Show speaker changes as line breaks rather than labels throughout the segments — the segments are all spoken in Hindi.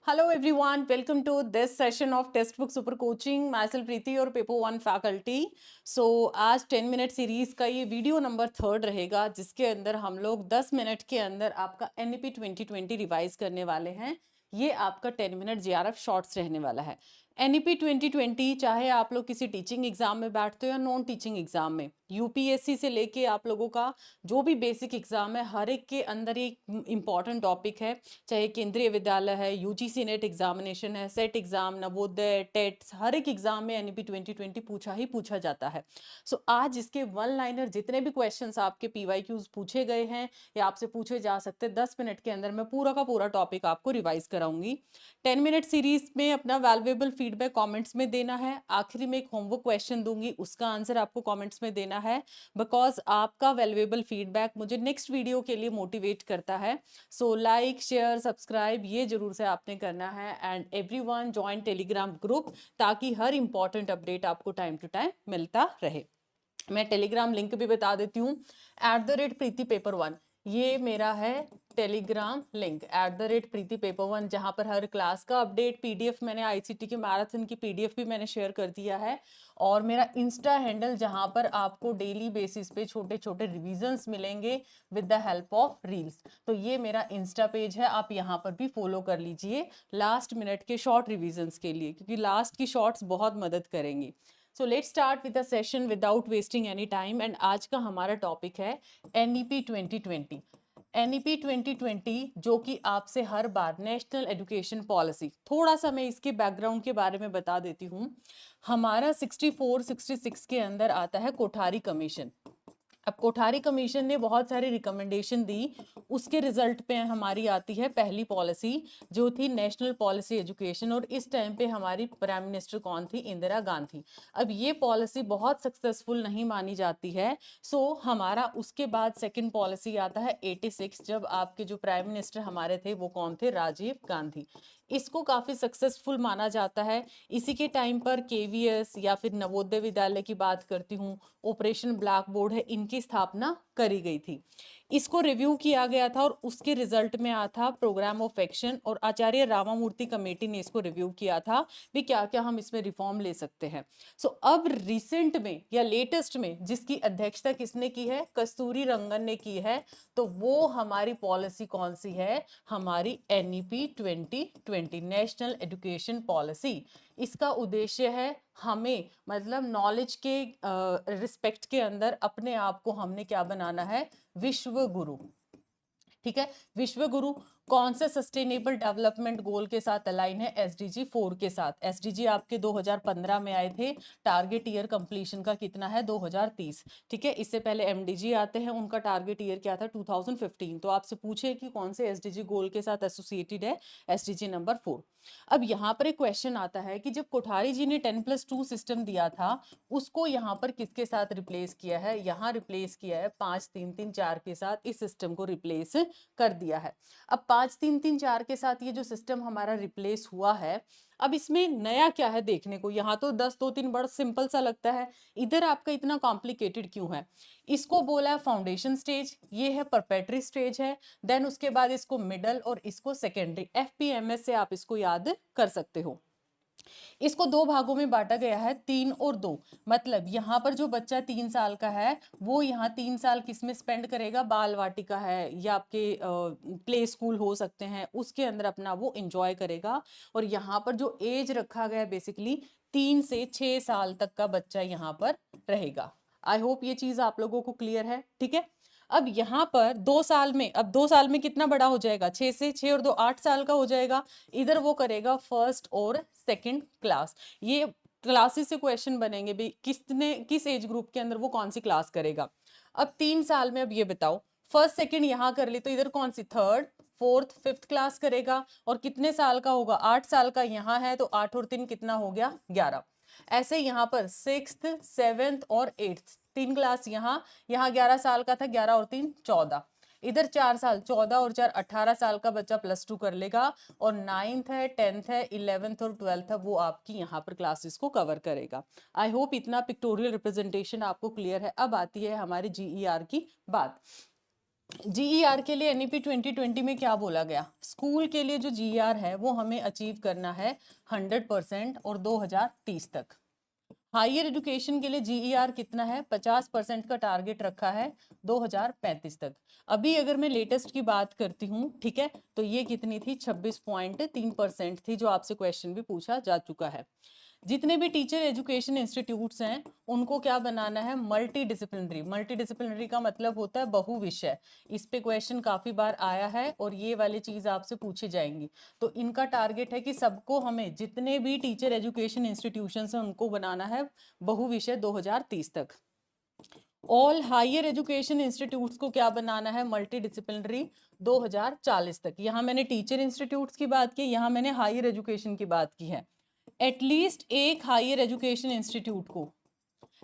Hello everyone, welcome to this session of Textbook Super Coaching. Myself प्रीति और पेपर 1 फैकल्टी. सो आज 10 मिनट सीरीज का ये वीडियो नंबर 3 रहेगा, जिसके अंदर हम लोग 10 मिनट के अंदर आपका NEP 2020 रिवाइज करने वाले हैं. ये आपका 10 मिनट JRF शॉर्ट्स रहने वाला है. NEP 2020 चाहे आप लोग किसी टीचिंग एग्जाम में बैठते हो या नॉन टीचिंग एग्जाम में, यूपीएससी से लेके आप लोगों का जो भी बेसिक एग्जाम है, हर एक के अंदर एक इम्पॉर्टेंट टॉपिक है. चाहे केंद्रीय विद्यालय है, यूजीसी नेट एग्जामिनेशन है, सेट एग्जाम, नवोदय, टेट, हर एक एग्जाम में NEP 2020 पूछा ही पूछा जाता है. सो आज इसके वन लाइनर जितने भी क्वेश्चंस आपके PYQs पूछे गए हैं या आपसे पूछे जा सकते हैं, 10 मिनट के अंदर मैं पूरा का पूरा टॉपिक आपको रिवाइज कराऊंगी. 10 मिनट सीरीज में अपना वैल्यूएबल फीडबैक कमेंट्स में देना है. आखिरी में एक होमवर्क क्वेश्चन दूंगी, उसका आंसर आपको कमेंट्स में देना है, बिकॉज आपका वैल्यूएबल फीडबैक मुझे नेक्स्ट वीडियो के लिए मोटिवेट करता है. सो लाइक, शेयर, सब्सक्राइब ये जरूर से आपने करना है. And everyone join Telegram group, ताकि हर इंपॉर्टेंट अपडेट आपको टाइम टू टाइम मिलता रहे. मैं टेलीग्राम लिंक भी बता देती हूँ, @प्रीति पेपर 1, ये मेरा है टेलीग्राम लिंक, @प्रीति पेपर 1, जहाँ पर हर क्लास का अपडेट PDF, मैंने ICT के मैराथन की PDF भी मैंने शेयर कर दिया है. और मेरा इंस्टा हैंडल, जहाँ पर आपको डेली बेसिस पे छोटे छोटे रिविजन्स मिलेंगे with the help of reels. तो ये मेरा इंस्टा पेज है, आप यहाँ पर भी फॉलो कर लीजिए लास्ट मिनट के शॉर्ट रिविजन्स के लिए, क्योंकि लास्ट की शॉर्ट्स बहुत मदद करेंगी. So let's start with the session without wasting any time. And आज का हमारा टॉपिक है NEP 2020. NEP 2020 जो कि आपसे हर बार नेशनल एजुकेशन पॉलिसी, थोड़ा सा मैं इसके बैकग्राउंड के बारे में बता देती हूँ. हमारा 64-66 के अंदर आता है कोठारी कमीशन. अब कोठारी कमीशन ने बहुत सारी रिकमेंडेशन दी, उसके रिजल्ट पे हमारी आती है पहली पॉलिसी, जो थी नेशनल पॉलिसी एजुकेशन. और इस टाइम पे हमारी प्राइम मिनिस्टर कौन थी? इंदिरा गांधी. अब ये पॉलिसी बहुत सक्सेसफुल नहीं मानी जाती है. सो हमारा उसके बाद सेकंड पॉलिसी आता है 86, जब आपके जो प्राइम मिनिस्टर हमारे थे वो कौन थे? राजीव गांधी. इसको काफी सक्सेसफुल माना जाता है. इसी के टाइम पर KVS या फिर नवोदय विद्यालय की बात करती हूँ, ऑपरेशन ब्लैक बोर्ड है, इनकी स्थापना करी गई थी. इसको रिव्यू किया गया था और उसके रिजल्ट में आया था प्रोग्राम ऑफ एक्शन, और आचार्य रामामूर्ति कमेटी ने इसको रिव्यू किया था भी क्या क्या हम इसमें रिफॉर्म ले सकते हैं. सो अब रिसेंट में या लेटेस्ट में जिसकी अध्यक्षता किसने की है? कस्तूरी रंगन ने की है. तो वो हमारी पॉलिसी कौन सी है? हमारी NEP 2020, नेशनल एजुकेशन पॉलिसी. इसका उद्देश्य है हमें, मतलब नॉलेज के रिस्पेक्ट के अंदर अपने आप को हमने क्या बनाना है? विश्व गुरु. ठीक है, विश्व गुरु कौन से सस्टेनेबल डेवलपमेंट गोल के साथ अलाइन है? SDG 4 के साथ. SDG आपके 2015 में आए थे. टारगेट ईयर कंप्लीशन का कितना है? 2030. ठीक है, इससे पहले MDG आते हैं, उनका टारगेट ईयर क्या था? 2015. तो आपसे पूछे कि कौन से SDG गोल के साथ एसोसिएटेड है? SDG number 4. अब यहाँ पर एक क्वेश्चन आता है कि जब कोठारी जी ने 10+2 सिस्टम दिया था, उसको यहाँ पर किसके साथ रिप्लेस किया है? यहाँ रिप्लेस किया है 5-3-3-4 के साथ. इस सिस्टम को रिप्लेस कर दिया है. अब 5-3-3-4 के साथ ये जो सिस्टम हमारा रिप्लेस हुआ है, अब इसमें नया क्या है देखने को? यहाँ तो 10-2-3 बड़ा सिंपल सा लगता है, इधर आपका इतना कॉम्प्लिकेटेड क्यों है? इसको बोला है फाउंडेशन स्टेज, ये है परपेटरी स्टेज है, देन उसके बाद इसको मिडल और इसको सेकेंडरी. FPMS से आप इसको याद कर सकते हो. इसको दो भागों में बांटा गया है, 3 और 2. मतलब यहाँ पर जो बच्चा 3 साल का है, वो यहाँ 3 साल किसमें स्पेंड करेगा? बाल वाटिका है या आपके प्ले स्कूल हो सकते हैं, उसके अंदर अपना वो एंजॉय करेगा. और यहाँ पर जो एज रखा गया है बेसिकली 3 से 6 साल तक का बच्चा यहाँ पर रहेगा. आई होप ये चीज आप लोगों को क्लियर है. ठीक है, अब यहाँ पर 2 साल में, अब 2 साल में कितना बड़ा हो जाएगा? 6 से 6 और 2 8 साल का हो जाएगा. इधर वो करेगा फर्स्ट और सेकंड क्लास. ये क्लासेस से क्वेश्चन बनेंगे भी, किसने किस एज ग्रुप के अंदर वो कौन सी क्लास करेगा. अब 3 साल में अब ये बताओ, फर्स्ट सेकंड यहाँ कर ले तो इधर कौन सी? थर्ड, फोर्थ, फिफ्थ क्लास करेगा. और कितने साल का होगा? 8 साल का यहाँ है, तो 8 और 3 कितना हो गया? 11. ऐसे यहाँ पर 6th, 7th और 8th 3 क्लास यहाँ 11 साल का था, 11 और 3 14. इधर 4 साल, 14 और 4 18 साल का बच्चा +2 कर लेगा. और 9th है, 10th है, 11th और 12th है, वो आपकी यहाँ पर क्लासेस को कवर करेगा. आई होप इतना पिक्टोरियल रिप्रेजेंटेशन आपको क्लियर है. अब आती है हमारी GER की बात. जीईआर के लिए एनईपी 2020 में क्या बोला गया? स्कूल के लिए जो जीईआर है वो हमें अचीव करना है 100% और 2030 तक। हायर एजुकेशन के लिए जीईआर कितना है? 50% का टारगेट रखा है 2035 तक। अभी अगर मैं लेटेस्ट की बात करती हूँ, ठीक है, तो ये कितनी थी? 26.3% थी, जो आपसे क्वेश्चन भी पूछा जा चुका है। जितने भी टीचर एजुकेशन इंस्टीट्यूट्स हैं उनको क्या बनाना है? Multi disciplinary. मल्टी डिसिप्लिनरी का मतलब होता है बहुविषय। इस पे क्वेश्चन काफी बार आया है और ये वाली चीज आपसे पूछी जाएंगी। तो इनका टारगेट है कि सबको, हमें जितने भी टीचर एजुकेशन इंस्टीट्यूशंस हैं उनको बनाना है बहुविषय 2030 तक। ऑल हायर एजुकेशन इंस्टीट्यूट्स को क्या बनाना है? मल्टी डिसिप्लिनरी 2040 तक। यहाँ मैंने टीचर इंस्टीट्यूट्स की बात की, यहाँ मैंने हायर एजुकेशन की बात की है। एटलीस्ट एक हायर एजुकेशन इंस्टीट्यूट को,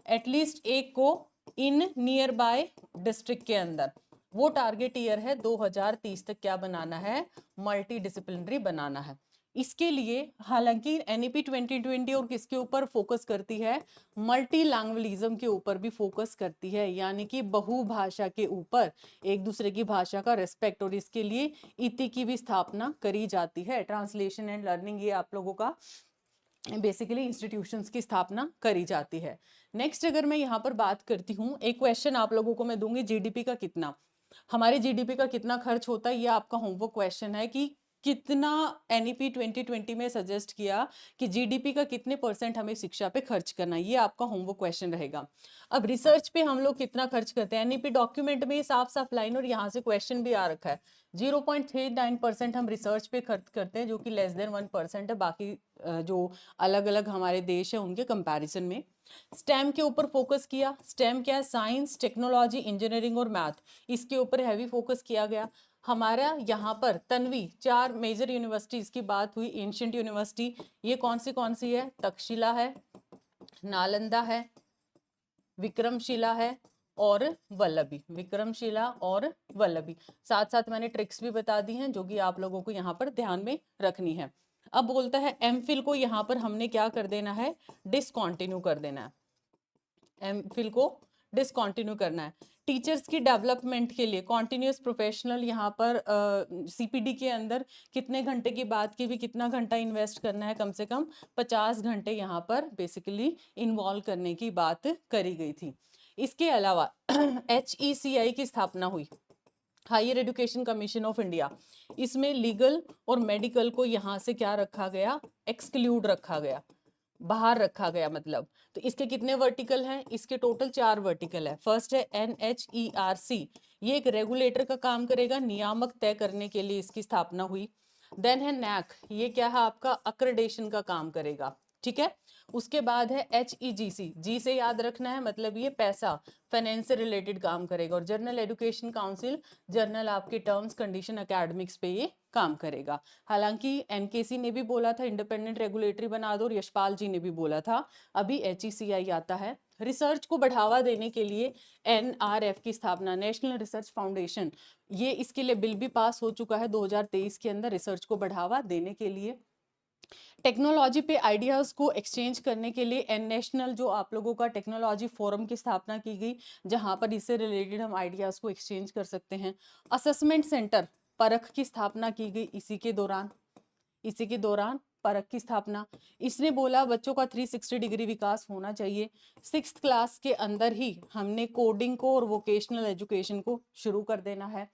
एटलीस्ट एक को इन नियर बाय डिस्ट्रिक्ट के अंदर, वो टारगेट ईयर है 2030 तक क्या बनाना है? मल्टी डिसिप्लिनरी बनाना है। इसके लिए हालांकि एनईपी 2020 और किसके ऊपर फोकस करती है? मल्टी लैंग्वेलिज्म के ऊपर भी फोकस करती है, यानी कि बहुभाषा के ऊपर, एक दूसरे की भाषा का रिस्पेक्ट, और इसके लिए इति की भी स्थापना करी जाती है। ट्रांसलेशन एंड लर्निंग, ये आप लोगों का बेसिकली इंस्टीट्यूशंस की स्थापना करी जाती है। नेक्स्ट अगर मैं यहाँ पर बात करती हूँ, एक क्वेश्चन आप लोगों को मैं दूंगी, जीडीपी का कितना, हमारे जीडीपी का कितना खर्च होता है, ये आपका होमवर्क क्वेश्चन है कि कितना एनईपी 2020 में सजेस्ट किया कि जीडीपी का कितने % हमें शिक्षा पे खर्च करना है, ये आपका होमवर्क क्वेश्चन रहेगा। अब रिसर्च पे हम लोग कितना खर्च करते हैं? एनईपी डॉक्यूमेंट में साफ साफ लाइन, और यहाँ से क्वेश्चन भी आ रखा है, 0.39% हम रिसर्च पे खर्च करते हैं, जो कि लेस देन 1% है बाकी जो अलग अलग हमारे देश है उनके कंपैरिजन में। स्टेम के ऊपर फोकस किया। स्टेम क्या है? साइंस, टेक्नोलॉजी, इंजीनियरिंग और मैथ, इसके ऊपर हैवी फोकस किया गया। हमारा यहाँ पर तन्वी 4 मेजर यूनिवर्सिटीज की बात हुई। एंशिएंट यूनिवर्सिटी, ये कौन सी है? तक्षशिला है, नालंदा है, विक्रमशिला है और वल्लभी। विक्रमशिला और वल्लभी, साथ साथ मैंने ट्रिक्स भी बता दी हैं जो कि आप लोगों को यहाँ पर ध्यान में रखनी है। अब बोलता है एमफिल को यहाँ पर हमने क्या कर देना है? डिसकंटिन्यू कर देना है। एमफिल को डिसकंटिन्यू करना है। टीचर्स की डेवलपमेंट के लिए कॉन्टिन्यूस प्रोफेशनल, यहाँ पर सीपीडी के अंदर कितने घंटे की बात की भी, कितना घंटा इन्वेस्ट करना है? कम से कम 50 घंटे यहाँ पर बेसिकली इन्वॉल्व करने की बात करी गई थी। इसके अलावा HECI की स्थापना हुई, Higher Education Commission of India. इसमें लीगल और मेडिकल को यहाँ से क्या रखा गया? एक्सक्लूड रखा गया, बाहर रखा गया मतलब। तो इसके कितने वर्टिकल हैं? इसके टोटल 4 वर्टिकल है। फर्स्ट है NHERC, ये एक रेगुलेटर का काम करेगा, नियामक तय करने के लिए इसकी स्थापना हुई। देन है NAC, ये क्या है आपका? अक्रेडेशन का काम करेगा, ठीक है। उसके बाद है HEGC, जी से याद रखना है, मतलब ये पैसा, फाइनेंस से रिलेटेड काम करेगा। और जर्नल एजुकेशन काउंसिल, जर्नल आपके टर्म्स कंडीशन एकेडमिक्स पे ये काम करेगा। हालांकि एनकेसी ने भी बोला था इंडिपेंडेंट रेगुलेटरी बना दो, और यशपाल जी ने भी बोला था। अभी HECI आता है। रिसर्च को बढ़ावा देने के लिए NRF की स्थापना, नेशनल रिसर्च फाउंडेशन, ये इसके लिए बिल भी पास हो चुका है 2023 के अंदर, रिसर्च को बढ़ावा देने के लिए। टेक्नोलॉजी पे आइडियाज को एक्सचेंज करने के लिए नेशनल, जो आप लोगों का टेक्नोलॉजी फोरम की स्थापना की गई, जहां पर इससे रिलेटेड हम आइडियाज को एक्सचेंज कर सकते हैं। असेसमेंट सेंटर, परख की स्थापना की गई इसी के दौरान परख की स्थापना। इसने बोला बच्चों का 360 डिग्री विकास होना चाहिए। 6th क्लास के अंदर ही हमने कोडिंग को और वोकेशनल एजुकेशन को शुरू कर देना है।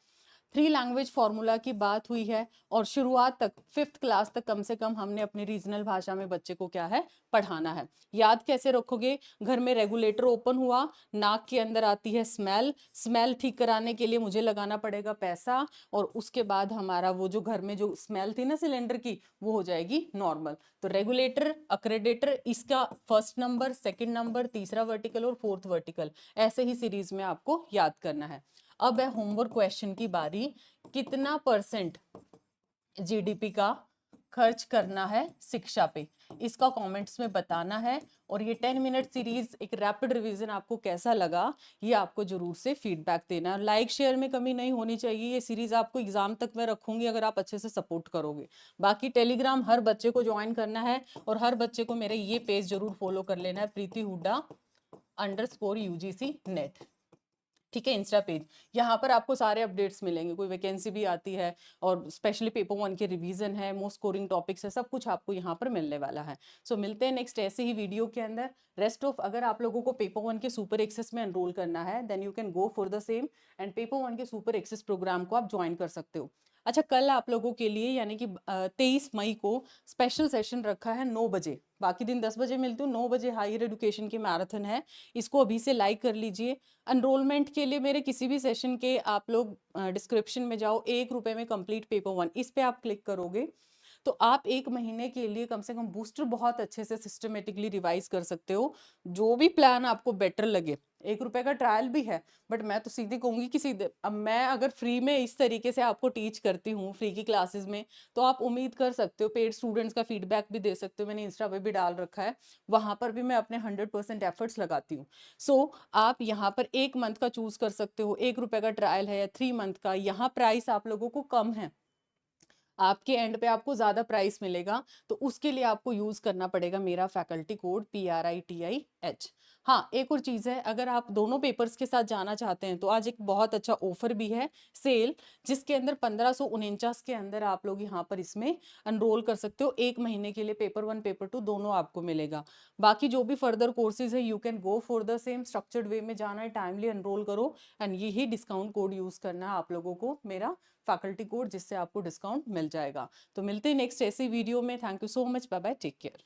3 लैंग्वेज फॉर्मूला की बात हुई है, और शुरुआत तक 5th क्लास तक कम से कम हमने अपनी रीजनल भाषा में बच्चे को क्या है? पढ़ाना है। याद कैसे रखोगे? घर में रेगुलेटर ओपन हुआ, नाक के अंदर आती है स्मेल, स्मेल ठीक कराने के लिए मुझे लगाना पड़ेगा पैसा, और उसके बाद हमारा वो जो घर में जो स्मेल थी ना सिलेंडर की, वो हो जाएगी नॉर्मल। तो रेगुलेटर, अक्रेडेटर, इसका फर्स्ट नंबर, सेकंड नंबर, तीसरा वर्टिकल और 4th वर्टिकल, ऐसे ही सीरीज में आपको याद करना है। अब है होमवर्क क्वेश्चन की बारी। कितना % जीडीपी का खर्च करना है शिक्षा पे? इसका कमेंट्स में बताना है। और ये 10 मिनट सीरीज एक रैपिड रिवीजन आपको कैसा लगा, ये आपको जरूर से फीडबैक देना। लाइक शेयर में कमी नहीं होनी चाहिए। ये सीरीज आपको एग्जाम तक मैं रखूंगी अगर आप अच्छे से सपोर्ट करोगे। बाकी टेलीग्राम हर बच्चे को ज्वाइन करना है, और हर बच्चे को मेरे ये पेज जरूर फॉलो कर लेना है, प्रीति हुड्डा _UGC नेट। ठीक है, इंस्टा पेज। यहाँ पर आपको सारे अपडेट्स मिलेंगे, कोई वैकेंसी भी आती है और स्पेशली पेपर वन के रिवीजन है, मोस्ट स्कोरिंग टॉपिक्स है, सब कुछ आपको यहाँ पर मिलने वाला है। सो मिलते हैं नेक्स्ट ऐसे ही वीडियो के अंदर। रेस्ट ऑफ अगर आप लोगों को पेपर वन के सुपर एक्सेस में एनरोल करना है then you can go for the same and paper one के सुपर एक्सेस प्रोग्राम को आप ज्वाइन कर सकते हो। अच्छा, कल आप लोगों के लिए यानी कि 23 मई को स्पेशल सेशन रखा है 9 बजे। बाकी दिन 10 बजे मिलती हूँ, 9 बजे हायर एजुकेशन की मैराथन है। इसको अभी से लाइक कर लीजिए। एनरोलमेंट के लिए मेरे किसी भी सेशन के आप लोग डिस्क्रिप्शन में जाओ, 1 रुपए में कंप्लीट पेपर वन, इस पे आप क्लिक करोगे तो आप 1 महीने के लिए कम से कम बूस्टर बहुत अच्छे से सिस्टमेटिकली रिवाइज कर सकते हो, जो भी प्लान आपको बेटर लगे। 1 रुपए का ट्रायल भी है, बट मैं तो सीधी कहूंगी कि सीधे अब मैं अगर फ्री में इस तरीके से आपको टीच करती हूँ फ्री की क्लासेस में, तो आप उम्मीद कर सकते हो पेड स्टूडेंट्स का फीडबैक भी दे सकते हो। मैंने इंस्टा पे भी डाल रखा है, वहां पर भी मैं अपने 100% एफर्ट्स लगाती हूँ। सो आप यहाँ पर 1 मंथ का चूज कर सकते हो, 1 रुपए का ट्रायल है या 3 मंथ का। यहाँ प्राइस आप लोगों को कम है, आपके एंड पे आपको ज्यादा प्राइस मिलेगा, तो उसके लिए आपको यूज करना पड़ेगा मेरा फैकल्टी कोड PRITIH। हाँ, एक और चीज है, अगर आप दोनों पेपर्स के साथ जाना चाहते हैं तो आज एक बहुत अच्छा ऑफर भी है, सेल, जिसके अंदर 1549 के अंदर आप लोग यहाँ पर इसमें एनरोल कर सकते हो। 1 महीने के लिए पेपर वन पेपर टू दोनों आपको मिलेगा। बाकी जो भी फर्दर कोर्सेज है you can go for the same structured way में जाना है, टाइमली एनरोल करो एंड यही डिस्काउंट कोड यूज करना है आप लोगों को, मेरा फैकल्टी कोड, जिससे आपको डिस्काउंट मिल जाएगा। तो मिलते हैं नेक्स्ट ऐसी वीडियो में। Thank you so much, bye bye, take care.